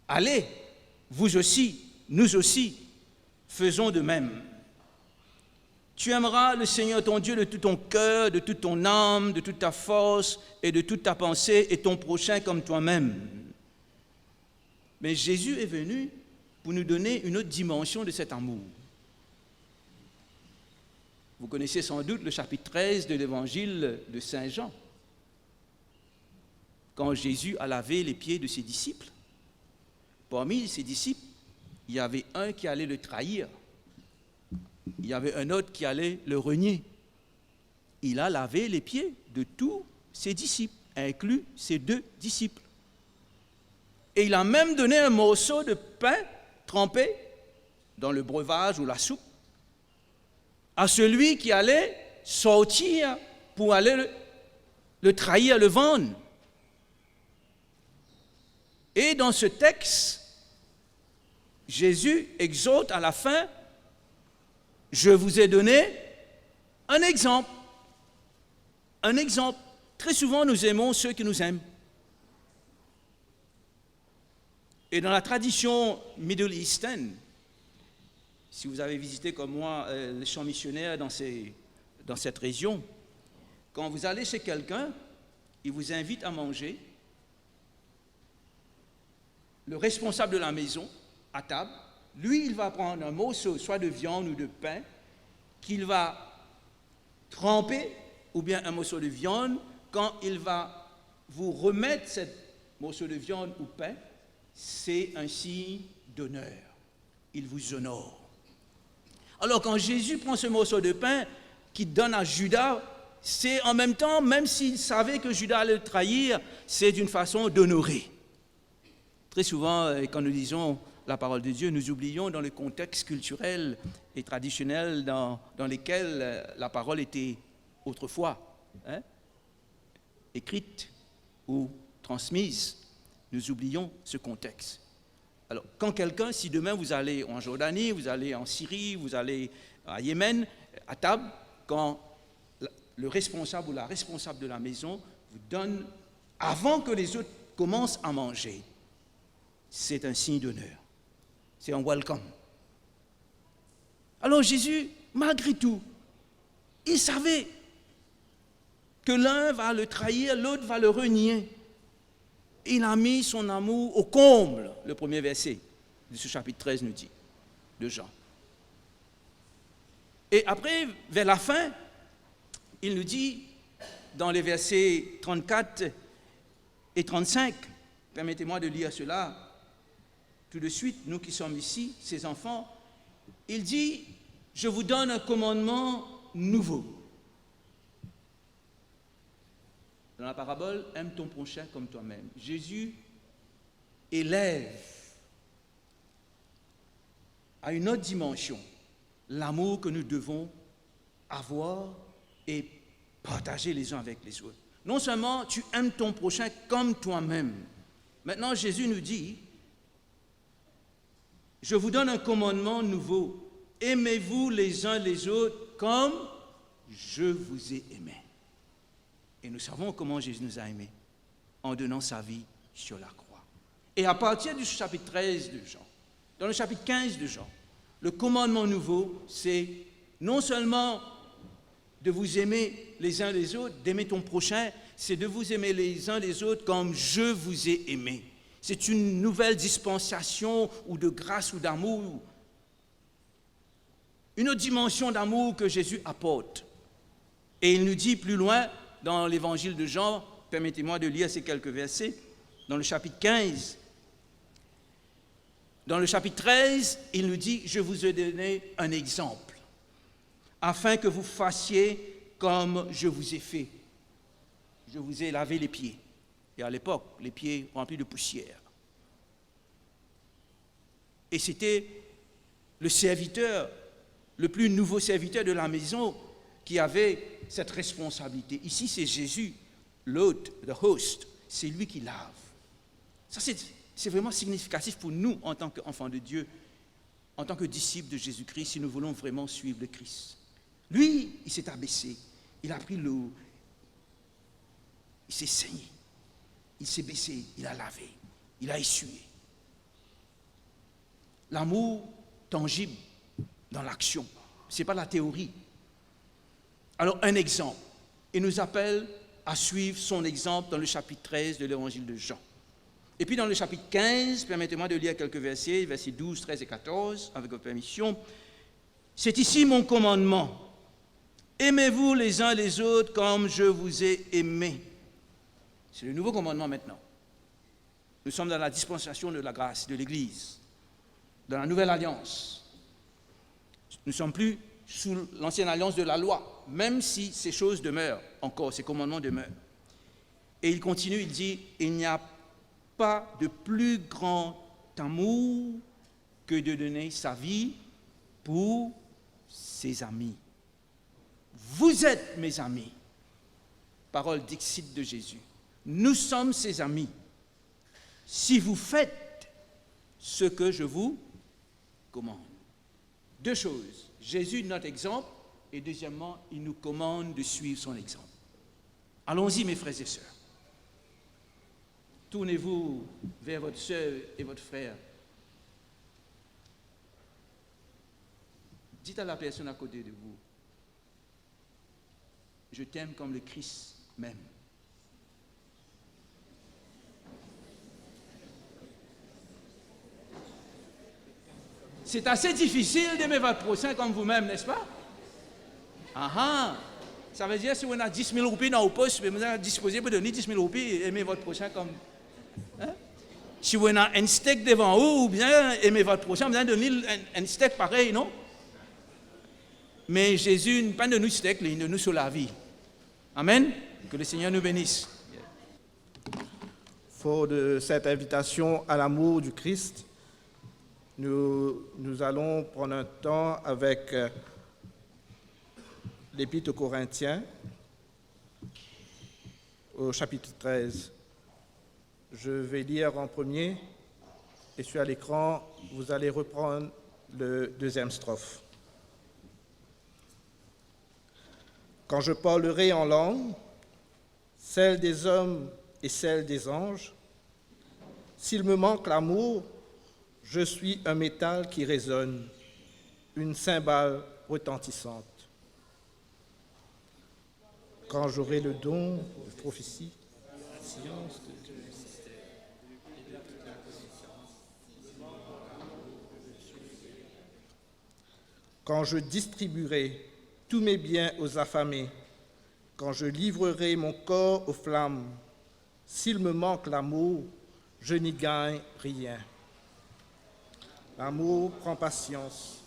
allez, vous aussi, nous aussi, faisons de même. Tu aimeras le Seigneur ton Dieu de tout ton cœur, de toute ton âme, de toute ta force et de toute ta pensée, et ton prochain comme toi-même. Mais Jésus est venu pour nous donner une autre dimension de cet amour. Vous connaissez sans doute le chapitre 13 de l'évangile de Saint Jean, quand Jésus a lavé les pieds de ses disciples. Parmi ses disciples, il y avait un qui allait le trahir. Il y avait un autre qui allait le renier. Il a lavé les pieds de tous ses disciples, inclus ses 2 disciples. Et il a même donné un morceau de pain trempé dans le breuvage ou la soupe à celui qui allait sortir pour aller le trahir, le vendre. Et dans ce texte, Jésus exhorte à la fin, je vous ai donné un exemple. Un exemple. Très souvent, nous aimons ceux qui nous aiment. Et dans la tradition Middle Eastern, si vous avez visité comme moi les champs missionnaires dans cette région, quand vous allez chez quelqu'un, il vous invite à manger, le responsable de la maison, à table, lui, il va prendre un morceau, soit de viande ou de pain, qu'il va tremper, ou bien un morceau de viande, quand il va vous remettre ce morceau de viande ou pain, c'est un signe d'honneur. Il vous honore. Alors quand Jésus prend ce morceau de pain qu'il donne à Judas, c'est en même temps, même s'il savait que Judas allait le trahir, c'est d'une façon d'honorer. Très souvent, quand nous lisons la parole de Dieu, nous oublions dans le contexte culturel et traditionnel dans lequel la parole était autrefois. écrite ou transmise, nous oublions ce contexte. Alors, quand quelqu'un, si demain vous allez en Jordanie, vous allez en Syrie, vous allez à Yémen, à table, quand le responsable ou la responsable de la maison vous donne, avant que les autres commencent à manger, c'est un signe d'honneur. C'est un welcome. Alors Jésus, malgré tout, il savait que l'un va le trahir, l'autre va le renier. Il a mis son amour au comble, le premier verset de ce chapitre 13 nous dit, de Jean. Et après, vers la fin, il nous dit, dans les versets 34 et 35, permettez-moi de lire cela tout de suite, nous qui sommes ici, ces enfants, il dit, je vous donne un commandement nouveau. Dans la parabole, aime ton prochain comme toi-même. Jésus élève à une autre dimension l'amour que nous devons avoir et partager les uns avec les autres. Non seulement tu aimes ton prochain comme toi-même. Maintenant, Jésus nous dit, je vous donne un commandement nouveau. Aimez-vous les uns les autres comme je vous ai aimé. Et nous savons comment Jésus nous a aimés, en donnant sa vie sur la croix. Et à partir du chapitre 13 de Jean, dans le chapitre 15 de Jean, le commandement nouveau, c'est non seulement de vous aimer les uns les autres, d'aimer ton prochain, c'est de vous aimer les uns les autres comme je vous ai aimé. C'est une nouvelle dispensation ou de grâce ou d'amour, une autre dimension d'amour que Jésus apporte. Et il nous dit plus loin, dans l'évangile de Jean, permettez-moi de lire ces quelques versets, dans le chapitre 15, dans le chapitre 13, il nous dit, je vous ai donné un exemple, afin que vous fassiez comme je vous ai fait. Je vous ai lavé les pieds. Et à l'époque, les pieds remplis de poussière. Et c'était le serviteur, le plus nouveau serviteur de la maison, qui avait cette responsabilité. Ici, c'est Jésus, l'hôte, the host, c'est lui qui lave. Ça, c'est vraiment significatif pour nous en tant qu'enfants de Dieu, en tant que disciples de Jésus-Christ, si nous voulons vraiment suivre le Christ. Lui, il s'est abaissé, il a pris l'eau, il s'est saigné, il s'est baissé, il a lavé, il a essuyé. L'amour tangible dans l'action, ce n'est pas la théorie. Alors, un exemple. Il nous appelle à suivre son exemple dans le chapitre 13 de l'évangile de Jean. Et puis dans le chapitre 15, permettez-moi de lire quelques versets, versets 12, 13 et 14, avec votre permission. C'est ici mon commandement. Aimez-vous les uns les autres comme je vous ai aimé. C'est le nouveau commandement maintenant. Nous sommes dans la dispensation de la grâce de l'Église, dans la nouvelle alliance. Nous ne sommes plus sous l'ancienne alliance de la loi, même si ces choses demeurent encore, ces commandements demeurent. Et il continue, il dit, il n'y a pas de plus grand amour que de donner sa vie pour ses amis. Vous êtes mes amis. Parole dixit de Jésus. Nous sommes ses amis. Si vous faites ce que je vous commande. Deux choses. Jésus, notre exemple, et deuxièmement, il nous commande de suivre son exemple. Allons-y, mes frères et sœurs. Tournez-vous vers votre sœur et votre frère. Dites à la personne à côté de vous, je t'aime comme le Christ m'aime. C'est assez difficile d'aimer votre prochain comme vous-même, n'est-ce pas? Ça veut dire que si on a 10 000 roupies dans vos poches, vous êtes disposé pour donner 10 000 roupies et aimer votre prochain comme... Si vous avez un steak devant vous, ou bien aimer votre prochain, vous allez donner un steak pareil, non? Mais Jésus ne pas de nous steak, il nous sur la vie. Amen. Que le Seigneur nous bénisse. Fort de cette invitation à l'amour du Christ, nous allons prendre un temps avec l'Épître aux Corinthiens, au chapitre 13. Je vais lire en premier et sur l'écran, vous allez reprendre le deuxième strophe. Quand je parlerai en langue, celle des hommes et celle des anges, s'il me manque l'amour, je suis un métal qui résonne, une cymbale retentissante. Quand j'aurai le don de prophétie, la science de Dieu, quand je distribuerai tous mes biens aux affamés, quand je livrerai mon corps aux flammes, s'il me manque l'amour, je n'y gagne rien. L'amour prend patience,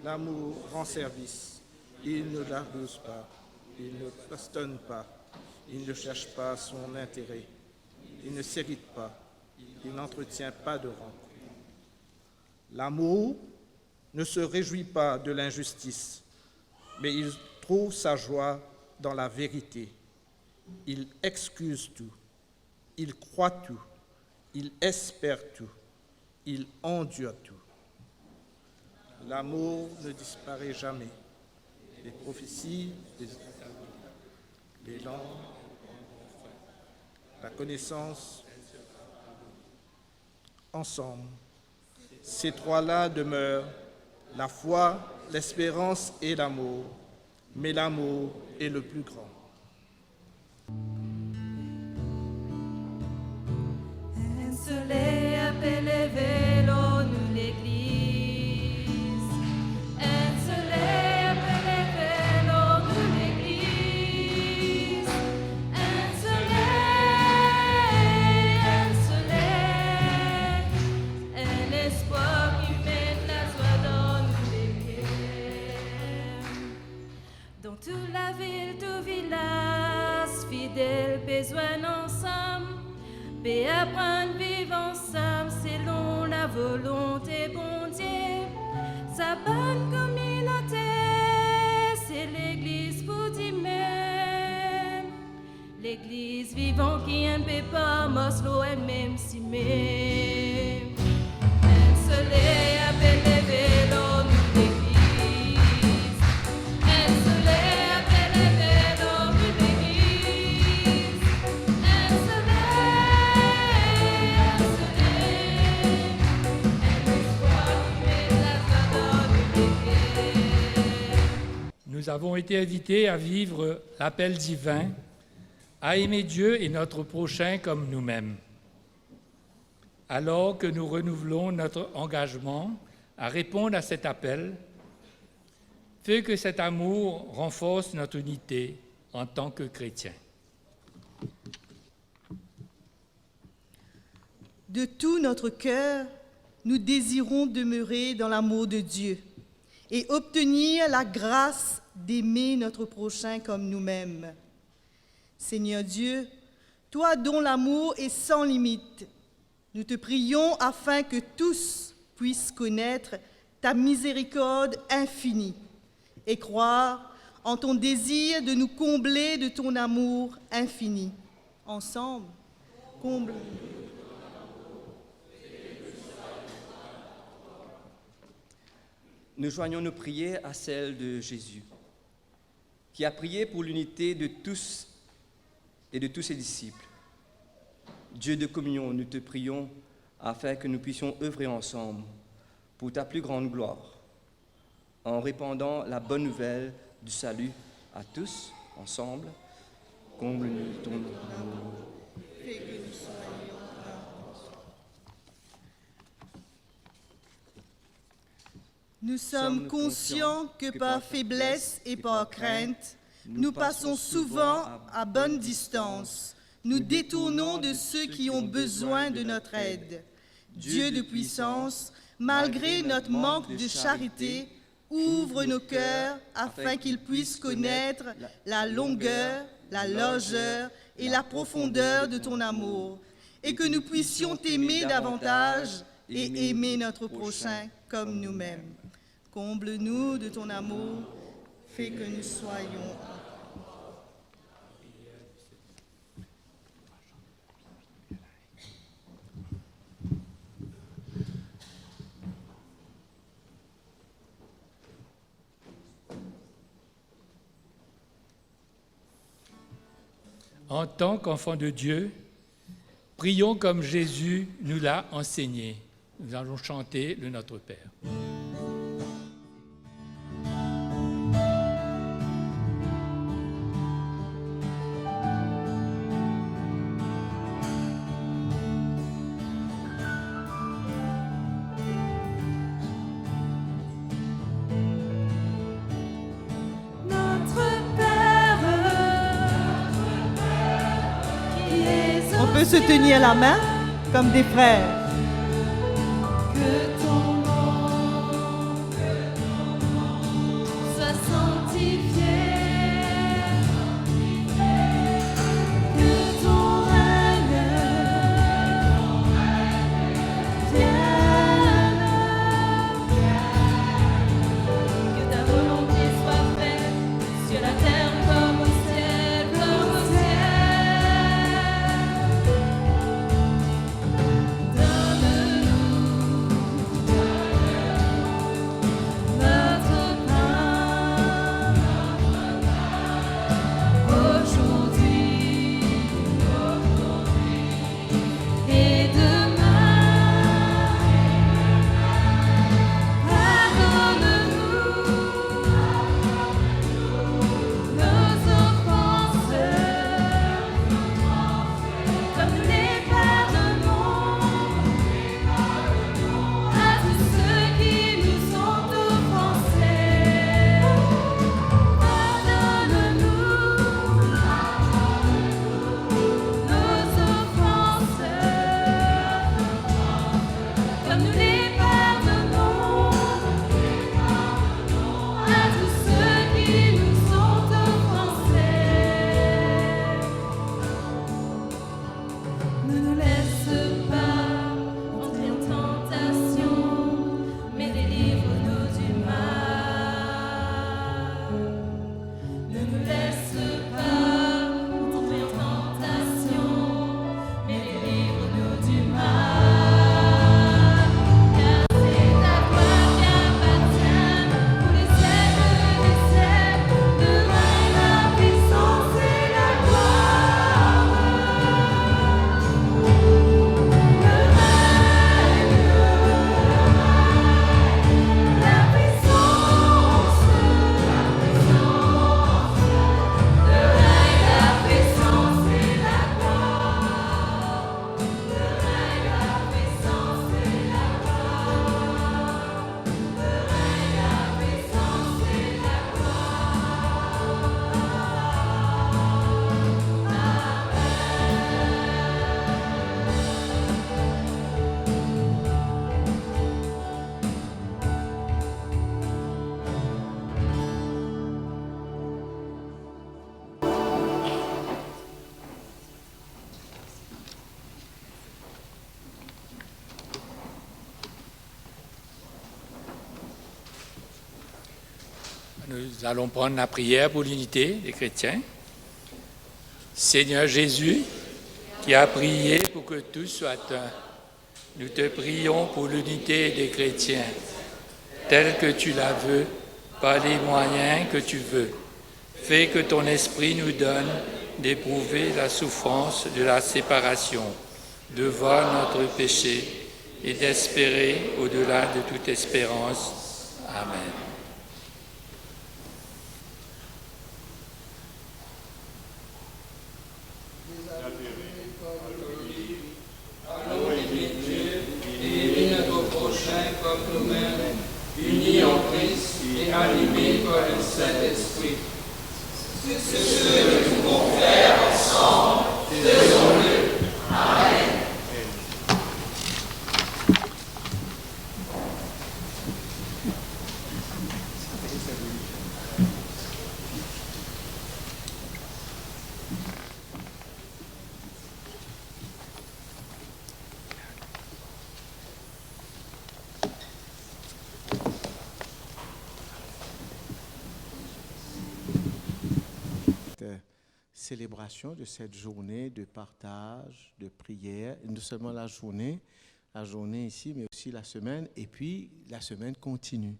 l'amour rend service, il ne l'abuse pas, il ne bastonne pas, il ne cherche pas son intérêt, il ne s'irrite pas, il n'entretient pas de rancune. L'amour ne se réjouit pas de l'injustice, mais il trouve sa joie dans la vérité. Il excuse tout, il croit tout, il espère tout, il endure tout. L'amour ne disparaît jamais. Les prophéties, les langues, la connaissance, ensemble. Ces trois-là demeurent, la foi, l'espérance et l'amour, mais l'amour est le plus grand. Un soleil appelle les vélos, nous l'église. Un soleil appelle les vélos, nous l'église. Un soleil, un espoir qui met la joie dans nous les cœurs. Dans toute la ville, tout village, fidèles, besoin ensemble. Paix apprendre vivre ensemble selon la volonté bon Dieu. Sa bonne communauté, c'est l'église pour dire même. L'église vivante qui ne peut pas Moslo et même si même. Un soleil appelle les vélos, nous l'église. Un soleil appelle les vélos, nous l'église. Un Nous avons été invités à vivre l'appel divin, à aimer Dieu et notre prochain comme nous-mêmes. Alors que nous renouvelons notre engagement à répondre à cet appel, fait que cet amour renforce notre unité en tant que chrétiens. De tout notre cœur, nous désirons demeurer dans l'amour de Dieu et obtenir la grâce d'aimer notre prochain comme nous-mêmes. Seigneur Dieu, toi dont l'amour est sans limite, nous te prions afin que tous puissent connaître ta miséricorde infinie et croire en ton désir de nous combler de ton amour infini. Ensemble, comble. Nous joignons nos prières à celles de Jésus, qui a prié pour l'unité de tous et de tous ses disciples. Dieu de communion, nous te prions afin que nous puissions œuvrer ensemble pour ta plus grande gloire, en répandant la bonne nouvelle du salut à tous, ensemble. Comble-nous ton amour. Fais que nous soyons un. Nous sommes conscients que par faiblesse et par crainte, nous passons souvent à bonne distance. Nous détournons de ceux qui ont besoin de notre aide. Dieu de puissance, malgré notre manque de charité, ouvre nos cœurs afin qu'ils puissent connaître la longueur, la largeur et la profondeur de ton amour, et que nous puissions t'aimer davantage et aimer notre prochain comme nous-mêmes. Comble-nous de ton amour, fais que nous soyons En tant qu'enfants de Dieu, prions comme Jésus nous l'a enseigné. Nous allons chanter le Notre Père. On peut se tenir la main comme des frères. Que ton nom soit sanctifié, que ton règne vienne, que ta volonté soit faite sur la terre comme au ciel, comme au ciel. Nous allons prendre la prière pour l'unité des chrétiens. Seigneur Jésus, qui a prié pour que tous soient un, nous te prions pour l'unité des chrétiens, telle que tu la veux, par les moyens que tu veux. Fais que ton esprit nous donne d'éprouver la souffrance de la séparation, de voir notre péché et d'espérer au-delà de toute espérance. Amen. Unis en Christ et animés par le Saint-Esprit. Ce que nous pouvons faire ensemble, faisons-le. Amen. Célébration de cette journée de partage, de prière, et non seulement la journée ici, mais aussi la semaine, et puis la semaine continue.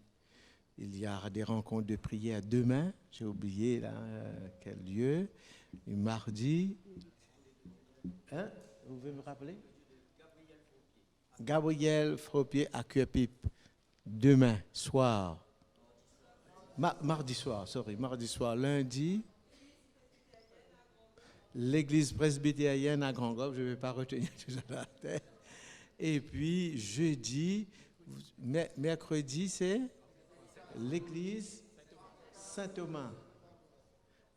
Il y a des rencontres de prière demain, j'ai oublié là, quel lieu, Et mardi, hein, vous pouvez me rappeler? Gabriel Fropier à Cuepipe, demain soir. Mardi soir. Lundi, l'église presbytérienne à Grand-Gobe, je ne vais pas retenir tout ça dans la tête. Et puis, jeudi, mercredi, c'est l'église Saint-Thomas.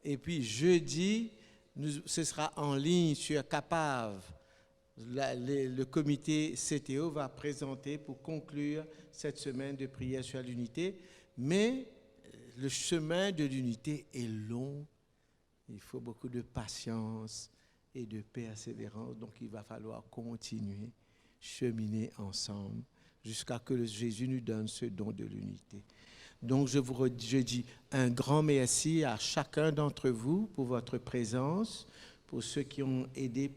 Et puis, jeudi, ce sera en ligne sur Capave. Le comité CTO va présenter pour conclure cette semaine de prière sur l'unité. Mais le chemin de l'unité est long. Il faut beaucoup de patience et de persévérance. Donc, il va falloir continuer, cheminer ensemble jusqu'à ce que Jésus nous donne ce don de l'unité. Donc, je dis un grand merci à chacun d'entre vous pour votre présence, pour ceux qui ont aidé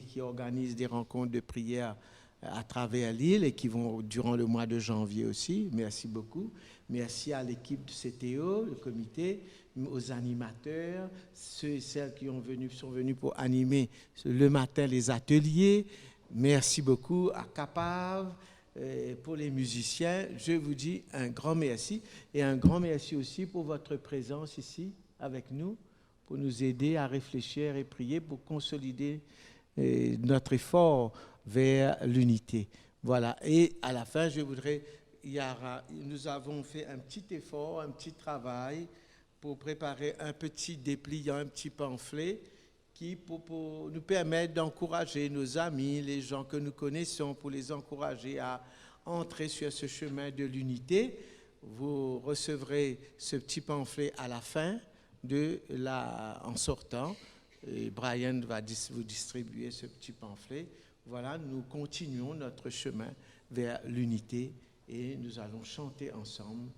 qui organisent des rencontres de prière à travers l'île et qui vont durant le mois de janvier aussi. Merci beaucoup. Merci à l'équipe de CTO, le comité, aux animateurs, ceux et celles qui sont venus pour animer le matin les ateliers. Merci beaucoup à Capave, pour les musiciens. Je vous dis un grand merci et un grand merci aussi pour votre présence ici avec nous, pour nous aider à réfléchir et prier pour consolider notre effort vers l'unité. Voilà. Et à la fin, nous avons fait un petit effort, un petit travail pour préparer un petit dépliant, un petit pamphlet qui pour nous permettre d'encourager nos amis, les gens que nous connaissons, pour les encourager à entrer sur ce chemin de l'unité. Vous recevrez ce petit pamphlet à la fin en sortant. Et Brian va vous distribuer ce petit pamphlet. Voilà, nous continuons notre chemin vers l'unité et nous allons chanter ensemble.